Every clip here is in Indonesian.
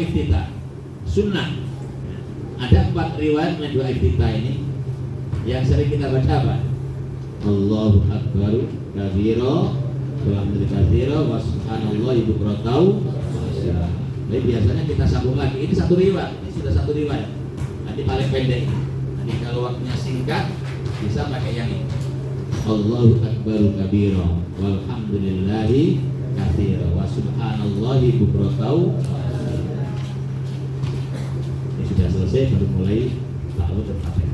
iftitah sunnah. Ada 4 riwayat mengenai doa iftitah ini. Yang sering kita baca apa? Allahu Akbar kabira walhamdulillah katsira wa subhanallahi bukratan wa asyira. Jadi biasanya kita sambung lagi. Ini satu riwayat. Ini sudah satu riwayat. Nanti paling pendek. Nanti kalau waktunya singkat bisa pakai yang ini. Allahu Akbar kabira walhamdulillahi katsira wa subhanallahi bukratan wa asyira. Ini sudah selesai, baru mulai ta'awudz dan Fatihah.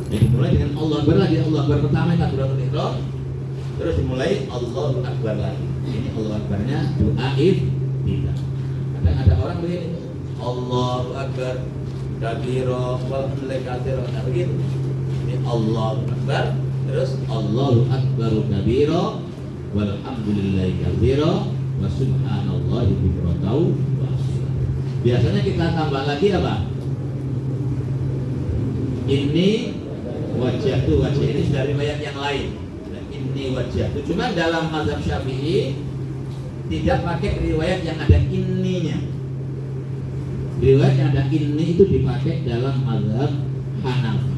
Jadi dimulai dengan Allah Akbar lagi. Allah Akbar pertama takbiratul ihram, terus dimulai Allahu Akbar lagi. Ini Allah Akbarnya doa iftitah. Kadang ada orang begini, Allahu Akbar kabira walhamdulillahi katsira. Nah begitu. Ini Allahu Akbar, terus Allahu Akbar kabira walhamdulillahi katsira wa subhanallahi bukratan wa asyira. Biasanya kita tambah lagi apa? Ini wajah itu wajah, ini sudah riwayat yang lain. Ini wajah itu cuma dalam mazhab Syafi'i tidak pakai riwayat yang ada ininya. Riwayat yang ada ini itu dipakai dalam mazhab Hanafi.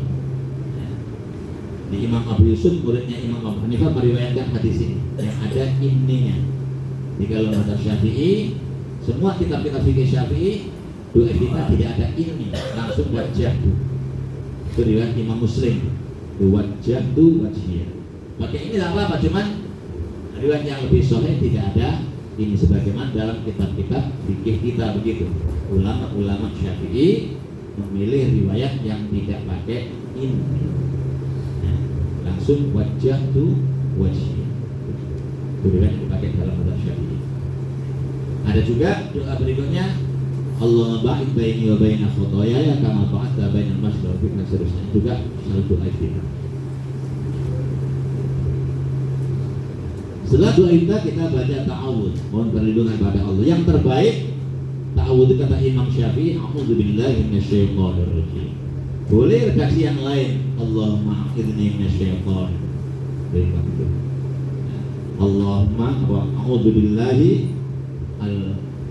Di Imam Abu Yusuf, muridnya Imam Abu Hanifah, meriwayatkan hadis ini yang ada ininya. Jadi kalau mazhab Syafi'i, semua kitab-kitab fikih Syafi'i doa kita tidak ada ini, langsung wajah itu. Itu riwayat Imam Muslim, wajah tu wajhiyah. Pakai ini tak apa-apa, cuman riwayat yang lebih sahih tidak ada ini, sebagaimana dalam kitab-kitab fikih kita begitu. Ulama-ulama Syafi'i memilih riwayat yang tidak pakai ini, nah, langsung wajah tu wajhiyah. Itu riwayat yang dipakai dalam mazhab Syafi'i. Ada juga doa berikutnya, Allahumma ba'id baini wa baina khotoyaya kama ba'adta bainal masyriqi wal maghrib, seterusnya juga salah doa iftitah. Setelah doa iftitah kita baca ta'awudz, mohon perlindungan pada Allah. Yang terbaik ta'awudz kata Imam Syafi'i, a'udzubillahi minasyaitonir rajim. Boleh redaksi yang lain, Allahumma a'idzni minasyaiton. Allahumma a'udzubillahi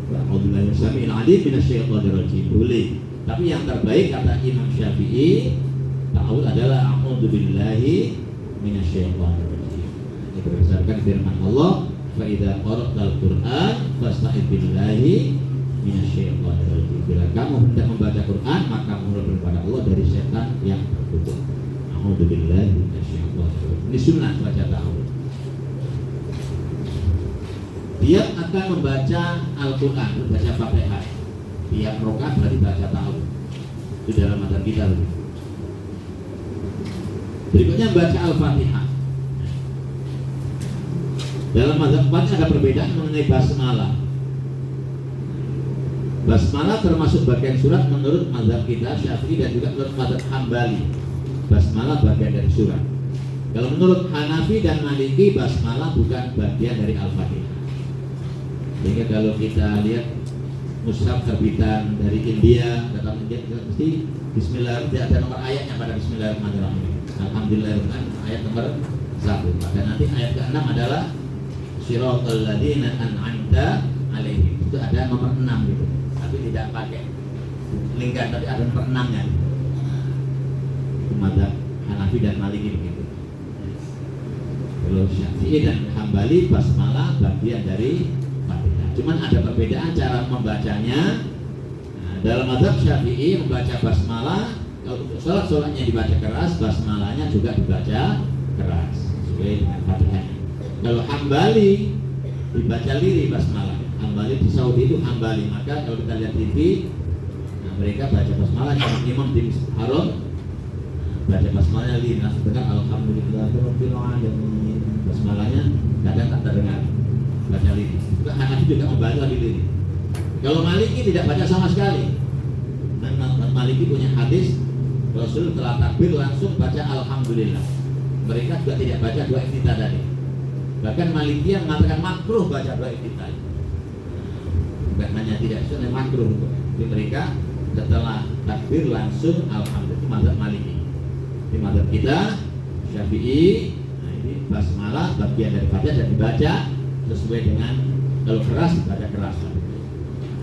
A'udzubillahi samiil alim minasyaitonir rajim. Boleh. Tapi yang terbaik kata Imam Syafi'i, ta'awudz adalah a'udzubillahi minasyaitonir rajim. Ini berdasarkan firman Allah, fa idza qara'tal Qur'an fasta'idz billahi minasyaitonir rajim. Bila kamu hendak membaca Quran, maka mohonlah kepada Allah dari setan yang terkutuk. A'udzubillahi minasyaitonir rajim. Ini sunnah baca ta'awudz. Dia akan membaca Al-Quran, membaca Fatihah. Tiap rakaat berarti baca ta'awudz. Itu dalam mazhab kita. Berikutnya baca Al-Fatihah. Dalam mazhab kita ada perbedaan mengenai basmalah. Basmalah termasuk bagian surat menurut mazhab kita Syafi'i dan juga menurut mazhab Hambali. Basmalah bagian dari surat. Kalau menurut Hanafi dan Maliki, basmalah bukan bagian dari Al-Fatihah. Sehingga kalau kita lihat mushaf terbitan dari India, datang India, mesti Bismillahirrahmanirrahim, ada nomor ayatnya pada Bismillahirrahmanirrahim. Alhamdulillahirrahmanirrahim, ayat nomor 1. Maka nanti ayat ke-6 adalah Shiratal ladzina an'amta alaihim. Itu ada nomor 6 gitu. Tapi tidak pakai lingkaran, tapi ada nomor 6-nya. Itu mazhab Hanafi dan Maliki begitu. Kalau Syafi'i dan Hambali, basmalah bagian dari Fatihah. Cuman ada perbedaan cara membacanya. Nah, dalam mazhab Syafi'i membaca basmalah, kalau untuk sholatnya dibaca keras, basmalahnya juga dibaca keras sesuai dengan Fatihah. Kalau Hambali dibaca lirih basmalah. Hambali di Saudi itu Hambali. Maka kalau kita lihat TV, nah, mereka baca basmalah, imam di Haram baca basmalahnya lirih, langsung dengar Alhamdulillahirabbil alamin. Basmalahnya kadang tak terdengar, baca lirih. Juga Hanafi juga membaca lirih. Kalau Maliki tidak baca sama sekali. Dan Maliki punya hadis Rasul telah takbir langsung baca Alhamdulillah. Mereka juga tidak baca doa iftitah tadi. Bahkan Maliki yang mengatakan makruh baca doa iftitah. Bukan hanya tidak sunnah, makruh. Jadi mereka setelah takbir langsung Alhamdulillah. Itu mazhab Maliki. Di mazhab kita Syafi'i, nah ini basmalah bagian dari Fatihah dan dibaca sesuai dengan, kalau keras dibaca keras.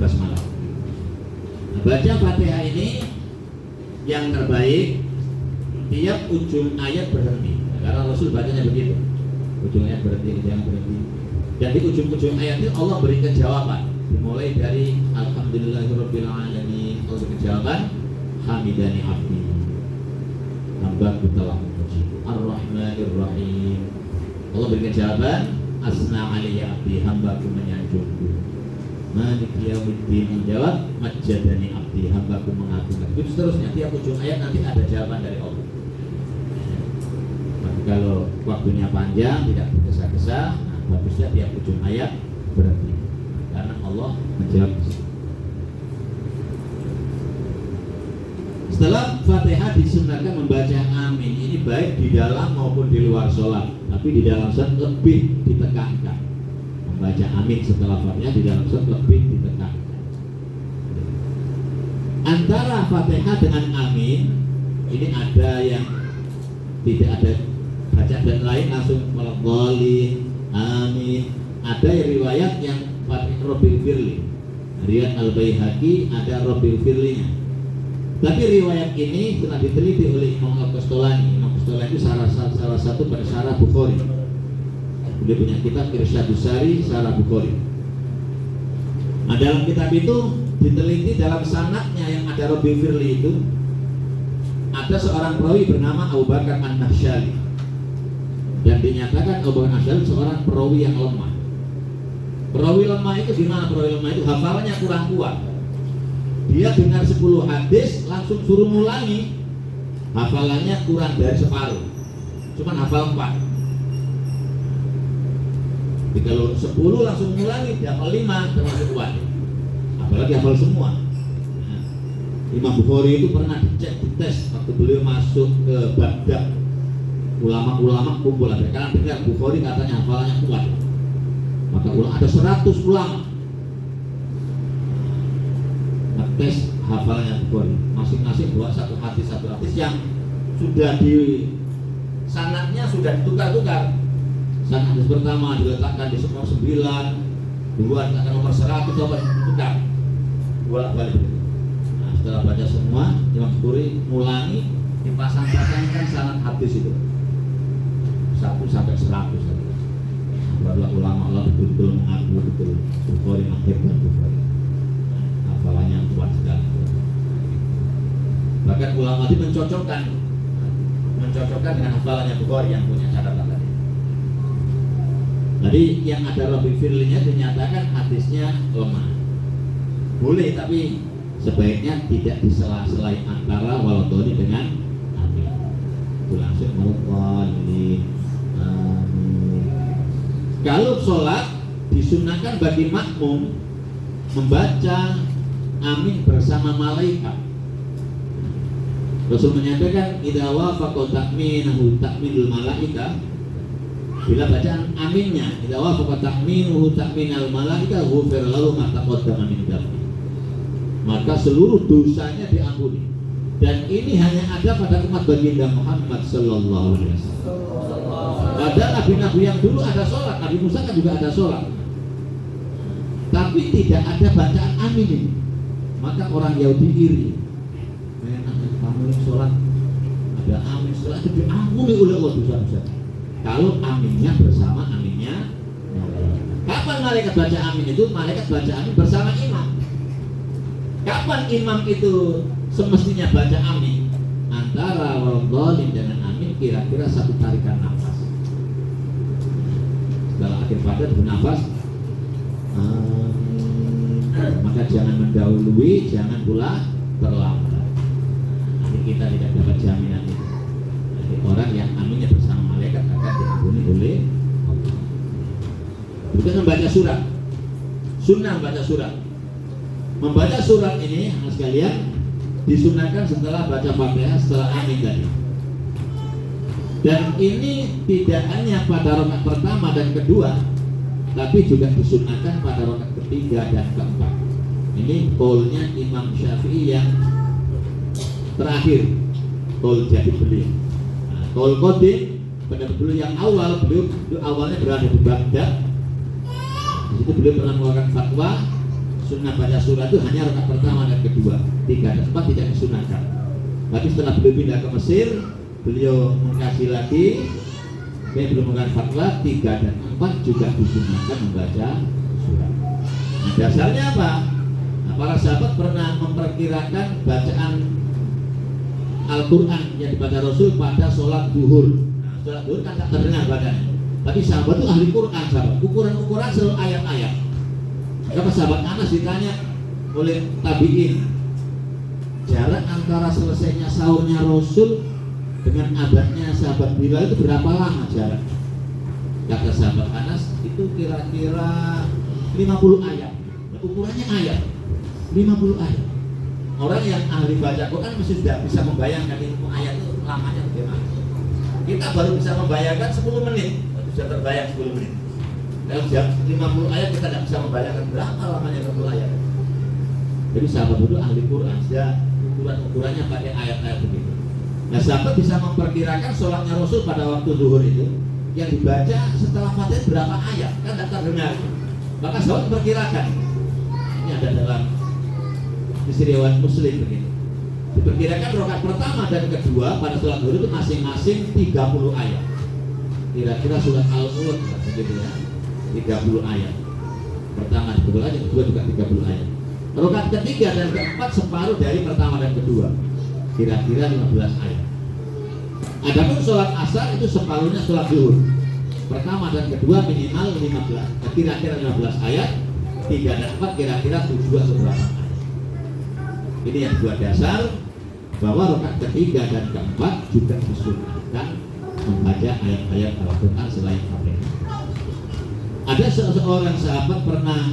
basmalah. Nah, baca Fatihah ini yang terbaik tiap ujung ayat berhenti. Karena Rasul bacanya begitu. Ujung ayat berhenti, jangan berhenti. Dan di ujung-ujung ayat itu Allah berikan jawaban. Dimulai dari Alhamdulillahirabbil alamin. Allah berikan jawaban, Hamidani abdi. Hamdaku telah memuji. Ar-Rahmanir-Rahim. Allah berikan jawaban, Asna alayya abdi, hambaku menyanjungku. Malik yaumiddin menjawab, Majjadani abdi, hambaku mengagungkan. Itu seterusnya, tiap ujung ayat nanti ada jawaban dari Allah. Tapi kalau waktunya panjang, tidak tergesa-gesa, bagusnya tiap ujung ayat berhenti. Karena Allah menjawab. Setelah Fatihah disunahkan membaca amin. Ini baik di dalam maupun di luar sholat. Tapi di dalam sholat lebih ditekankan. Membaca amin setelah Fatihah di dalam sholat lebih ditekankan. Antara Fatihah dengan amin, ini ada yang tidak ada bacaan lain langsung walaqdallin, amin. Ada yang riwayat yang Fatihah Rabbil Firli, riwayat Al-Baihaqi ada Rabbil Firlinya. Tapi riwayat ini telah diteliti oleh Imam Al-Qastolani. Imam Al-Qastolani itu salah satu pensyarah Bukhari. Beliau punya kitab Irsyadus Sari Syarah Bukhari. Nah, dalam kitab itu diteliti dalam sanadnya yang ada Rabbil Firli itu ada seorang perawi bernama Abu Bakar An-Nahsyali. Dan dinyatakan Abu Bakar An-Nahsyali seorang perawi yang lemah. Perawi lemah itu gimana? Perawi lemah itu hafalannya kurang kuat. Dia dengar 10 hadis langsung suruh ngulangi, hafalannya kurang dari separuh, cuman hafal 4. Jadi kalau 10 langsung ngulangi, dia hafal 5 termasuk kuat. Apalagi hafal semua. Nah, Imam Bukhari itu pernah dicek, dites waktu beliau masuk ke Baghdad. Ulama-ulama kumpul, ada kan dengar Bukhari katanya hafalannya kuat. Maka ada 100 ulama tes hafalannya Bukhari, masing-masing bawa satu hadis yang sudah di sanadnya sudah ditukar-tukar. Sanad hadis pertama diletakkan di nomor 9, dua diletakkan nomor 100, tukar bolak-balik. Nah, setelah baca semua, Imam Bukhari mulangi, dipasang-pasangkan sanad hadis itu 1 sampai 100. Barulah ulama Allah betul-betul mengaku betul Bukhari menghibur Bukhari. Hafalannya kuat sekali. Bahkan ulama itu mencocokkan dengan hafalannya Bukhari yang punya catatan tadi. Jadi yang ada Rabbil Firlinya dinyatakan hadisnya lemah. Boleh, tapi sebaiknya tidak disela-selai antara waladhdallin dengan amin. Itu langsung waladhdallin. Kalau sholat disunahkan bagi makmum membaca amin bersama malaikat. Rasul menyampaikan idza wafaqa ta'minahu ta'minul malaika, bila bacaan aminnya idza wafaqa ta'minuhu ta'minal malaika ghufira lahu ma taqaddama min dhanbi, maka seluruh dosanya diampuni. Dan ini hanya ada pada umat baginda Muhammad sallallahu alaihi wasallam. Padahal nabi-nabi yang dulu ada sholat, Nabi Musa kan juga ada sholat, tapi tidak ada bacaan amin ini. Maka orang Yahudi iri, kamu yang sholat ada amin, sholat itu diampuni oleh Allah dosa-dosa. Kalau aminnya bersama aminnya, kapan malaikat baca amin itu? Malaikat baca amin bersama imam. Kapan imam itu semestinya baca amin? Antara waladhdallin dengan amin kira-kira 1 tarikan nafas. Setelah akhir Fatihah bernafas, maka jangan mendahului, jangan pula terlambat. Nanti kita tidak dapat jaminan itu. Jadi orang yang aminnya bersama malaikat akan diampuni oleh Allah. Juga membaca surat, sunnah membaca surat. Membaca surat ini, sekalian, disunahkan setelah baca Fatihah, setelah amin tadi. Dan ini tidak hanya pada rakaat pertama dan kedua, tapi juga disunahkan pada rakaat ketiga dan keempat. Ini qaulnya Imam Syafi'i yang terakhir, qaul jadi beliau. Nah, qaul qadim pada beliau yang awal, beliau awalnya berada di Baghdad. Di situ beliau pernah mengeluarkan fatwa sunnah baca surat itu hanya rakaat pertama dan kedua, 3 dan 4 tidak disunahkan. Tapi setelah beliau pindah ke Mesir, beliau mengkaji lagi, belum mengenai fatwa 3 dan 4 juga disunahkan membaca surat. Nah, dasarnya apa? Nah, para sahabat pernah memperkirakan bacaan Al-Quran yang dibaca Rasul pada sholat duhur. Nah, sholat duhur kan tak terdengar bacanya. Tapi sahabat itu ahli Quran, sahabat. Ukuran-ukuran selalu ayat-ayat. Maka sahabat Anas ditanya oleh tabi'in, jarak antara selesainya sahurnya Rasul dengan abadnya sahabat Bilal itu berapa lama jarak? Kata sahabat Anas itu kira-kira 50 ayat. Nah, ukurannya ayat, 50 ayat. Orang yang ahli baca Quran mesti sudah bisa membayangkan ilmu ayat itu lamanya bagaimana. Kita baru bisa membayangkan 10 menit, sudah terbayang 10 menit. Dalam jam 50 ayat kita tidak bisa membayangkan berapa lamanya 50 ayat. Jadi sahabat itu ahli Quran, sudah ukuran-ukurannya pakai ayat-ayat begitu. Nah, sahabat bisa memperkirakan sholatnya Rasul pada waktu zuhur itu yang dibaca setelah Fatihah berapa ayat, kan tidak terdengar. Maka sahabat memperkirakan. Ini ada dalam riwayat Muslim begitu. Diperkirakan rakaat pertama dan kedua pada sholat zuhur itu masing-masing 30 ayat. Kira-kira surat Al-Mulk begitu ya, 30 ayat. Pertama kedua, yang kedua juga 30 ayat. Rakaat ketiga dan keempat separuh dari pertama dan kedua, kira-kira 15 ayat. Adapun sholat asar itu separuhnya sholat zuhur. Pertama dan kedua minimal 15, kira-kira 15 ayat. 3 dan 4 kira-kira 7 atau berapa ayat. Ini yang dua dasar bahwa rakaat ketiga dan keempat juga disunahkan membaca ayat-ayat Al-Quran selain Fatihah. Ada seorang sahabat pernah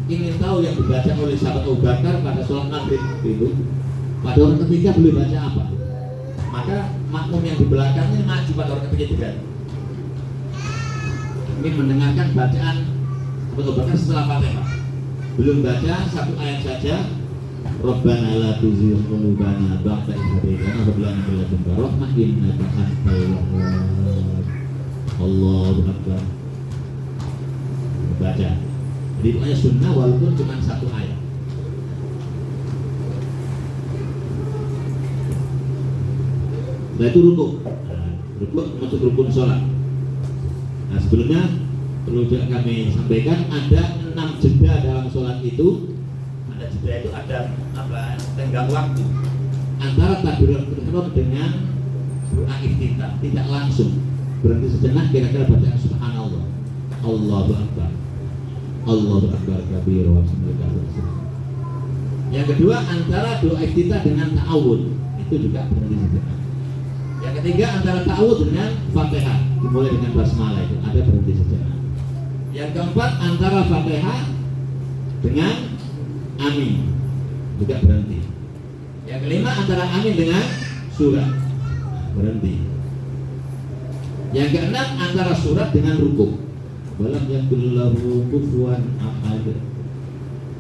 ingin tahu yang dibaca oleh sahabat Abu Bakar pada sholat maghrib itu. Pada orang ketiga boleh baca apa? Maka makmum yang di belakangnya maju pada orang ketiga juga. Ini mendengarkan bacaan Abu Bakar setelah Fatihah. Belum baca satu ayat saja. Rabbana la tuzigh qulubana ba'da idh hadaytana wa hab lana min ladunka rahmah innaka antal wahhab. Allahu akbar. Baca. Jadi pokoknya sunnah walaupun cuma satu ayat. Nah itu rukuk. Rukuk masuk rukun sholat. Nah sebelumnya perlu juga kami sampaikan ada 6 jeda dalam sholat itu. Ada jeda itu ada apa? Tenggang waktu antara takbiratul ihram dengan doa iftitah, tidak langsung berhenti sejenak kira-kira baca subhanallah, Allahu akbar, Allahu akbar kabir wa subhanallah. Yang kedua antara doa iftitah dengan ta'awud itu juga berhenti sejenak. Yang ketiga antara ta'awud dengan Fatihah dimulai dengan basmalah itu ada berhenti sejenak. Yang keempat antara Fatihah dengan amin juga berhenti. Yang kelima antara amin dengan surat berhenti. Yang keenam antara surat dengan rukuk. Walam yakul lahu kufuwan ahad.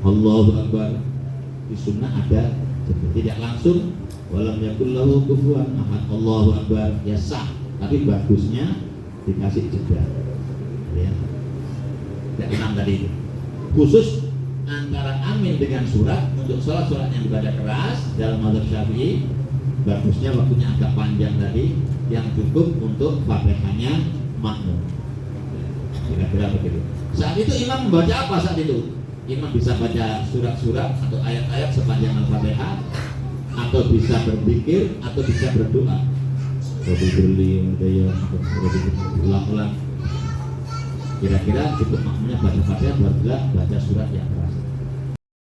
Allahu akbar. Di sunnah ada tidak langsung walam yakul lahu kufuwan ahad. Allahu akbar ya sah, tapi bagusnya dikasih jeda. Ya. Tidak enam tadi itu. Khusus antara amin dengan surat untuk sholat-sholat yang dibaca keras dalam mazhab Syafi'i bagusnya waktunya agak panjang tadi yang cukup untuk Fatihahnya makmum. Kira-kira begitu. Saat itu imam membaca apa saat itu? Imam bisa baca surat-surat atau ayat-ayat sepanjang Al-Fatihah, atau bisa berzikir, atau bisa berdoa. Ulang-ulang. Kira-kira cukup makmumnya baca Fatihah baca surat yang keras.